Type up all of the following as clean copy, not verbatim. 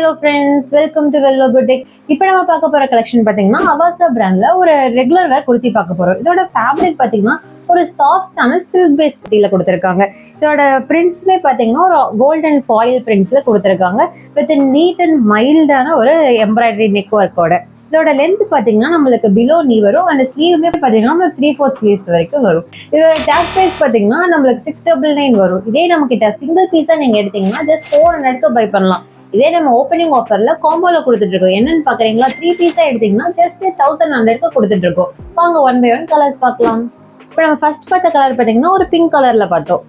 Hello friends, welcome to Velvo boutique. இப்போ நம்ம பார்க்க போற கலெக்ஷன் பார்த்தீங்கன்னா அவாசா பிராண்ட்ல ஒரு ரெகுலர் வேர் குர்த்தி பார்க்க போறோம். இதோட ஃபேப்ரிக் பார்த்தீங்கன்னா ஒரு சாஃப்டான சில்க் பேஸ் குர்த்தியில கொடுத்துருக்காங்க. இதோட பிரிண்ட்ஸ்மே பார்த்தீங்கன்னா ஒரு கோல்டன் ஃபாயில் பிரிண்ட்ஸ்ல கொடுத்துருக்காங்க வித் நீட் அண்ட் மைல்டான ஒரு எம்ப்ராய்டரி நெக் ஒர்க்கோட. இதோட லென்த் பாத்தீங்கன்னா நம்மளுக்கு பிலோ நீ வரும். அந்த ஸ்லீவுமே பாத்தீங்கன்னா 3/4 ஸ்லீவ்ஸ் வரைக்கும் வரும். இதோட டேக் பிரைஸ் பாத்தீங்கன்னா நம்மளுக்கு 699 வரும். இதே நம்ம கிட்ட சிங்கிள் பீஸா நீங்க எடுத்தீங்கன்னா ஜஸ்ட் 400 பை பண்ணலாம். இதே நம்ம ஓப்பனிங் ஆஃபர்ல காம்போல கொடுத்துட்டு இருக்கோம். என்னன்னு பாக்குறீங்களா, 3 பீஸா எடுத்தீங்கன்னா ஜஸ்ட் 1100 கொடுத்துட்டு இருக்கோம். வாங்க ஒன் பை ஒன் கலர்ஸ் பார்க்கலாம். இப்போ நம்ம ஃபர்ஸ்ட் பார்த்த கலர் பாத்தீங்கன்னா ஒரு பிங்க் கலர்ல பார்த்தோம்.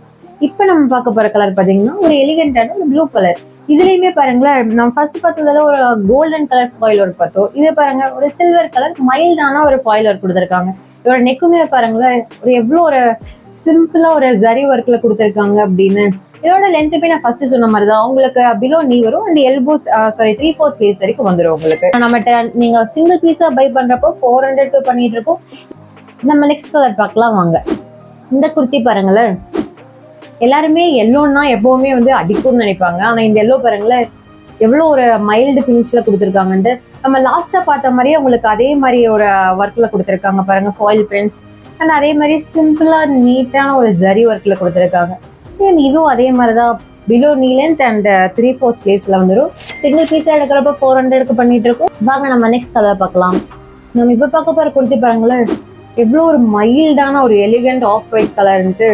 இப்போ நம்ம பார்க்க போற கலர் பாத்தீங்கன்னா ஒரு எலிகென்டான ஒரு ப்ளூ கலர். இதுலயுமே பாருங்களேன், நம்ம ஃபர்ஸ்ட் பார்த்ததுல ஒரு கோல்டன் கலர் ஃபாயில் ஒர்க் பார்த்தோம். இது பாருங்க ஒரு சில்வர் கலர் மைல்டான ஒரு ஃபாயில் ஒர்க் கொடுத்துருக்காங்க. இதோட நெக்குமே பாருங்களேன், ஒரு எவ்வளோ ஒரு சிம்பிளா ஒரு ஜரி ஒர்க்ல கொடுத்துருக்காங்க அப்படின்னு. இதோட லென்த்துமே நான் ஃபர்ஸ்ட் சொன்ன மாதிரி தான், உங்களுக்கு பிலோ நீ வரும் அண்ட் எல்போஸ் 3/4 ஸ்லீவ்ஸ் வரைக்கும் வந்துடும் உங்களுக்கு. நம்மகிட்ட நீங்க சிங்கிள் பீஸா பை பண்றப்போ 400 பண்ணிட்டு இருக்கோம். நம்ம நெக்ஸ்ட் கலர் பார்க்கலாம் வாங்க. இந்த குர்த்தி பாருங்களேன், எல்லாருமே எல்லோன்னா எப்பவுமே அடிக்கும்னு நினைப்பாங்க. ஆனா இந்த எல்லோ பாருங்களேன் எவ்வளோ ஒரு மைல்டு ஃபினிஷ்ல கொடுத்துருக்காங்கன்ட்டு. நம்ம லாஸ்டா பார்த்த மாதிரியே உங்களுக்கு அதே மாதிரி ஒரு ஒர்க்ல கொடுத்துருக்காங்க பாருங்க, ஃபாயில் பிரிண்ட்ஸ் அண்ட் அதே மாதிரி சிம்பிளா நீட்டான ஒரு ஜரி ஒர்க்ல கொடுத்துருக்காங்க. சேம் இதுவும் அதே மாதிரிதான், பிலோ நீ லென்த் அண்ட் 3/4 ஸ்லீவ்ஸ்ல வந்துடும். சிங்கிள் பீஸா எடுக்கிறப்ப 400 பண்ணிட்டு இருக்கோம். வாங்க நம்ம நெக்ஸ்ட் கலர் பார்க்கலாம். நம்ம இப்ப பார்க்க போற குர்த்தி பாருங்களேன், எவ்வளோ ஒரு மைல்டான ஒரு எலிகண்ட் ஆஃப் ஒயிட் கலர்ன்ட்டு.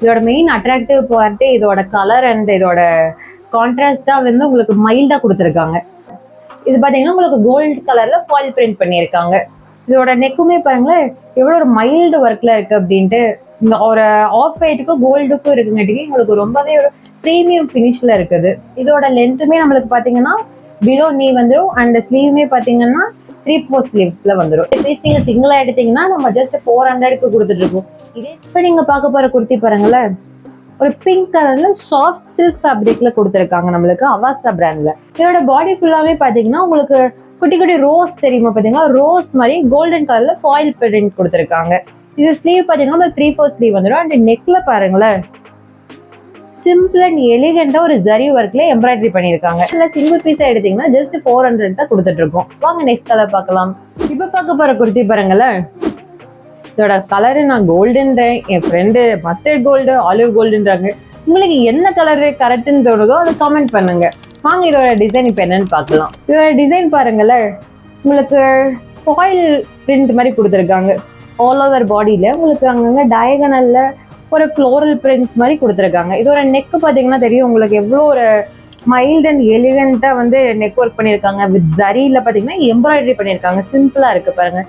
இதோட மெயின் அட்ராக்டிவ் பார்ட்டு இதோட கலர் அண்ட் இதோட கான்ட்ராஸ்டா உங்களுக்கு மைல்டா கொடுத்துருக்காங்க. இது பாத்தீங்கன்னா உங்களுக்கு கோல்டு கலர்ல ஃபாயில் பிரிண்ட் பண்ணியிருக்காங்க. இதோட நெக்குமே பாருங்களேன் எவ்வளோ ஒரு மைல்டு ஒர்க்ல இருக்கு அப்படின்ட்டு. இந்த ஒரு ஆஃப் ஒயிட்டுக்கும் கோல்டுக்கும் இருக்குங்காட்டிக்கு உங்களுக்கு ரொம்பவே ஒரு ப்ரீமியம் ஃபினிஷ்ல இருக்குது. இதோட லென்த்துமே நம்மளுக்கு பாத்தீங்கன்னா பிலோ நீ வந்துடும் அண்ட் ஸ்லீவுமே பாத்தீங்கன்னா 3/4 ஸ்லீவ்ஸ்ல வந்துடும். நீங்க சிங்கிளா எடுத்தீங்கன்னா நம்ம ஜஸ்ட் 400 கொடுத்துட்டு இருக்கோம். இதே இப்ப நீங்க பார்க்க போற குர்த்தி பாருங்களேன், ஒரு பிங்க் கலர்ல சாஃப்ட் சில்க் ஃபேப்ரிக்ல கொடுத்துருக்காங்க நம்மளுக்கு அவாசா பிராண்ட்ல. இதோட பாடி ஃபுல்லாவே பாத்தீங்கன்னா உங்களுக்கு குட்டி குட்டி ரோஸ் தெரியுமா, பாத்தீங்கன்னா ரோஸ் மாதிரி கோல்டன் கலர்ல ஃபாயில் பிரிண்ட் கொடுத்துருக்காங்க. இது ஸ்லீவ் பாத்தீங்கன்னா 3/4 ஸ்லீவ் வந்துடும். அண்ட் நெக்ல பாருங்களேன் சிம்பிள் அண்ட் எலிகண்டா ஒரு ஜரி ஒர்க்ல எம்ப்ராய்டரி பண்ணிருக்காங்க. இல்ல சிங்கிள் பீஸா எடுத்தீங்கன்னா ஜஸ்ட் 400 தான் கொடுத்துட்டு இருக்கோம். வாங்க நெக்ஸ்ட் கலர் பார்க்கலாம். இப்ப பார்க்க போற குர்த்தி பாருங்களேன், இதோட கலரு நான் கோல்டுன்றேன், என் ஃப்ரெண்டு மஸ்டர்ட் கோல்டு ஆலிவ் கோல்டுன்றாங்க. உங்களுக்கு என்ன கலரு கரெக்டுன்னு தோணுதோ அதை கமெண்ட் பண்ணுங்க. வாங்க இதோட டிசைன் இப்போ என்னன்னு பார்க்கலாம். இதோட டிசைன் பாருங்களேன், உங்களுக்கு ஃபாயில் பிரிண்ட் மாதிரி கொடுத்துருக்காங்க. ஆல் ஓவர் பாடியில உங்களுக்கு அங்கங்க டயகனல்ல ஒரு ஃப்ளோரல் பிரிண்ட்ஸ் மாதிரி கொடுத்துருக்காங்க. இதோட நெக் பார்த்தீங்கன்னா தெரியும் உங்களுக்கு எவ்வளோ ஒரு மைல்ட் அண்ட் எலிகண்டா நெக் ஒர்க் பண்ணியிருக்காங்க. வித் ஜரியில பார்த்தீங்கன்னா எம்ப்ராய்டரி பண்ணியிருக்காங்க. சிம்பிளா இருக்கு பாருங்க.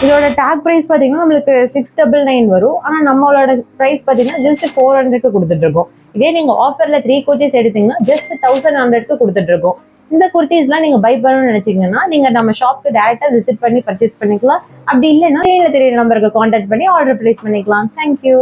இதோட டேக் பிரைஸ் பாத்தீங்கன்னா நம்மளுக்கு 699 வரும். ஆனா நம்மளோட பிரைஸ் பாத்தீங்கன்னா ஜஸ்ட் 400 கொடுத்துட்டு இருக்கோம். இதே நீங்க ஆஃபர்ல 3 குர்த்திஸ் எடுத்தீங்கன்னா ஜஸ்ட் 1100 கொடுத்துட்டு இருக்கோம். இந்த குர்த்திஸ்லாம் நீங்க பை பண்ணணும்னு நினைச்சீங்கன்னா நீங்க நம்ம ஷாப்க்கு டைரக்டா விசிட் பண்ணி பர்ச்சேஸ் பண்ணிக்கலாம். அப்படி இல்லைன்னா தெரியல நம்பருக்கு கான்டாக்ட் பண்ணி ஆர்டர் பிளேஸ் பண்ணிக்கலாம். தேங்க்யூ.